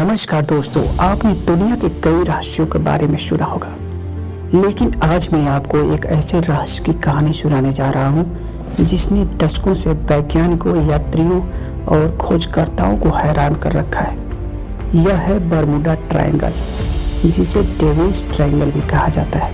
नमस्कार दोस्तों, आपने दुनिया के कई रहस्यों के बारे में सुना होगा, लेकिन आज मैं आपको एक ऐसे रहस्य की कहानी सुनाने जा रहा हूं जिसने दशकों से वैज्ञानिकों, यात्रियों और खोजकर्ताओं को हैरान कर रखा है। यह है बरमूडा ट्रायंगल, जिसे डेविल्स ट्रायंगल भी कहा जाता है।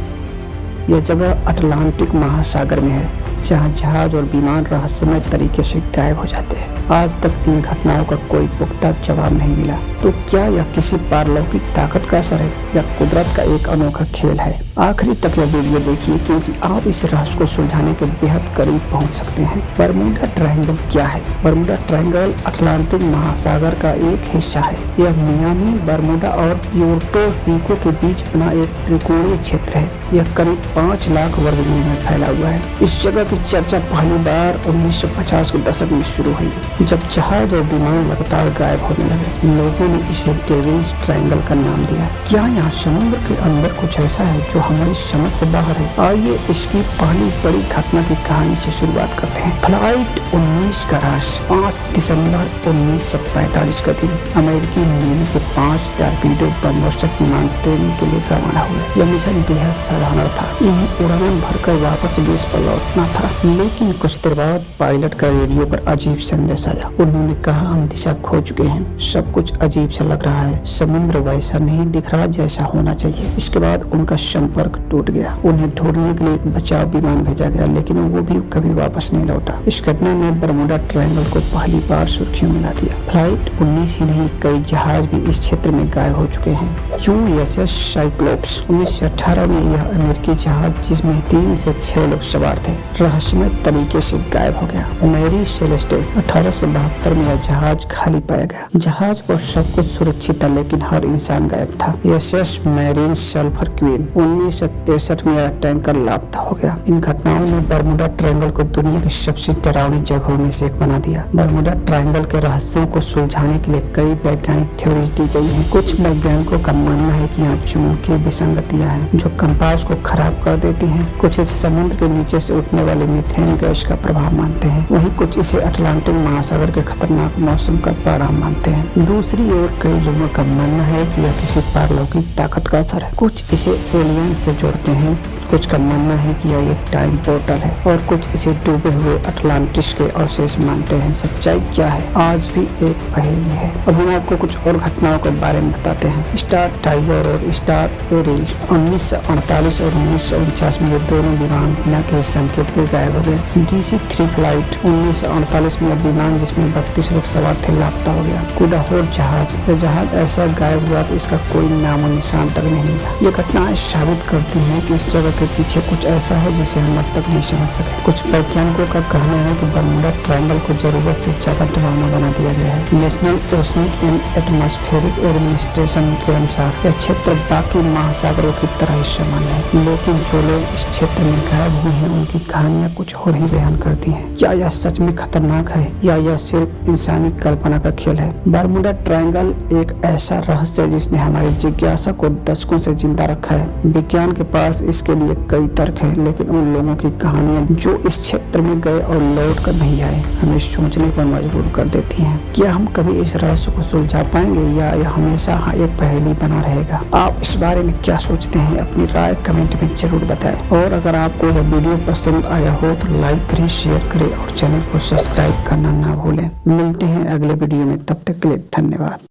यह जगह अटलांटिक महासागर में है, जहां जहाज और विमान रहस्यमय तरीके से गायब हो जाते हैं। आज तक इन घटनाओं का कोई पुख्ता जवाब नहीं मिला। तो क्या यह किसी पारलौकिक ताकत का असर है या कुदरत का एक अनोखा खेल है? आखिरी तक यह वीडियो देखिए, क्योंकि आप इस रहस्य को सुलझाने के बेहद करीब पहुंच सकते हैं। बरमूडा ट्रायंगल क्या है? बरमूडा ट्रायंगल अटलांटिक महासागर का एक हिस्सा है। यह मियामी, बरमूडा और प्यूर्टो रिको के बीच बना एक त्रिकोणीय क्षेत्र है। यह करीब 5 लाख वर्ग मील में फैला हुआ है। इस जगह की चर्चा पहली बार 1950 के दशक में शुरू हुई, जब जहाज और विमान लगातार गायब होने लगे। लोगों ने इसे डेविल्स ट्रायंगल का नाम दिया। क्या यहाँ समुद्र के अंदर कुछ ऐसा है जो हमारी समझ से बाहर है? आइए इसकी पहली बड़ी घटना की कहानी से शुरुआत करते हैं। फ्लाइट 19 का रहस्य। 5 दिसंबर 1945 का दिन अमेरिकी नेवी के 5 टॉर्पीडो बमवर्षक विमान ट्रेनिंग के लिए रवाना हुए। यह मिशन बेहद साधारण था। इन्हें उड़ान भरकर वापस बेस पर लौटना था, लेकिन कुछ देर बाद पायलट का रेडियो पर अजीब संदेश आया। उन्होंने कहा, हम दिशा खो चुके हैं। सब कुछ अजीब सा लग रहा है। समुद्र वैसा नहीं दिख रहा जैसा होना चाहिए। इसके बाद उनका संपर्क टूट गया। उन्हें ढूंढने के लिए एक बचाव विमान भेजा गया, लेकिन वो भी कभी वापस नहीं लौटा। इस घटना ने बरमूडा ट्रायंगल को पहली बार सुर्खियों में ला दिया। फ्लाइट 19 ही नहीं, कई जहाज भी इस क्षेत्र में गायब हो चुके हैं। यूएसएस साइक्लोप्स 1918 में यह अमेरिकी जहाज, जिसमें 3 से 6 लोग सवार थे, रहस्यमय तरीके से गायब हो गया। मैरी सेलेस्टे 1872 में यह जहाज खाली पाया गया। जहाज पर सब कुछ सुरक्षित था, लेकिन हर इंसान गायब था। एसएस मैरीन सल्फर क्वीन 1963 में यह टैंकर लापता हो गया। इन घटनाओं ने बरमूडा ट्रायंगल को दुनिया की सबसे डरावनी जगहों में से एक बना दिया। बरमूडा ट्रायंगल के रहस्यों को सुलझाने के लिए कई वैज्ञानिक थ्योरीज दी गई हैं। कुछ वैज्ञानिकों का मानना है कि यहाँ चुंबकीय विसंगतियां हैं जो कंपास को खराब कर देती हैं। कुछ इसे समुद्र के नीचे से उठने वाले मीथेन गैस का प्रभाव मानते हैं। वहीं कुछ इसे अटलांटिक महासागर के खतरनाक मौसम का परिणाम मानते हैं। दूसरी ओर कई लोगों का मानना है कि यह किसी पारलौकिक ताकत का असर है। कुछ इसे एलियन से जोड़ते हैं, कुछ का मानना है कि यह एक टाइम पोर्टल है, और कुछ इसे डूबे हुए अटलांटिस के अवशेष मानते हैं। सच्चाई क्या है, आज भी एक पहेली है। अब हम आपको कुछ और घटनाओं के बारे में बताते हैं। स्टार टाइगर और स्टार एरिल 1948 और 1949 में ये दोनों विमान बिना किसी संकेत के गायब हो गए। DC-3 फ्लाइट 1948 में यह विमान, जिसमें 32 लोग सवार थे, लापता हो गया। कुडाहोर जहाज, यह जहाज ऐसा गायब हुआ कि इसका कोई नामो निशान तक नहीं मिला। ये घटनाएं साबित करती हैं कि इस जगह के पीछे कुछ ऐसा है जिसे हम अब तक नहीं समझ सके। कुछ वैज्ञानिकों का कहना है कि बरमूडा ट्रायंगल को जरूरत से ज्यादा डरावना बना दिया गया है। National oceanic and atmospheric administration के अनुसार यह क्षेत्र बाकी महासागरों की तरह ही सामान्य है, लेकिन जो लोग इस क्षेत्र में गायब हुए हैं उनकी कहानियां कुछ और ही बयान करती हैं। क्या यह सच में खतरनाक है या यह सिर्फ इंसानी कल्पना का खेल है? बरमूडा ट्रायंगल एक ऐसा रहस्य है जिसने हमारी जिज्ञासा को दशकों से जिंदा रखा है। विज्ञान के पास इसके लिए कई तर्क हैं, लेकिन उन लोगों की कहानियां जो इस क्षेत्र में गए और लौट कर नहीं आए, हमें सोचने पर मजबूर कर देती हैं। क्या हम कभी इस रहस्य को सुलझा पाएंगे या यह हमेशा एक पहेली बना रहेगा? आप इस बारे में क्या सोचते हैं? अपनी राय कमेंट में जरूर बताएं। और अगर आपको यह वीडियो पसंद आया हो तो लाइक करें, शेयर करें और चैनल को सब्सक्राइब करना ना भूलें। मिलते हैं अगले वीडियो में, तब तक के लिए धन्यवाद।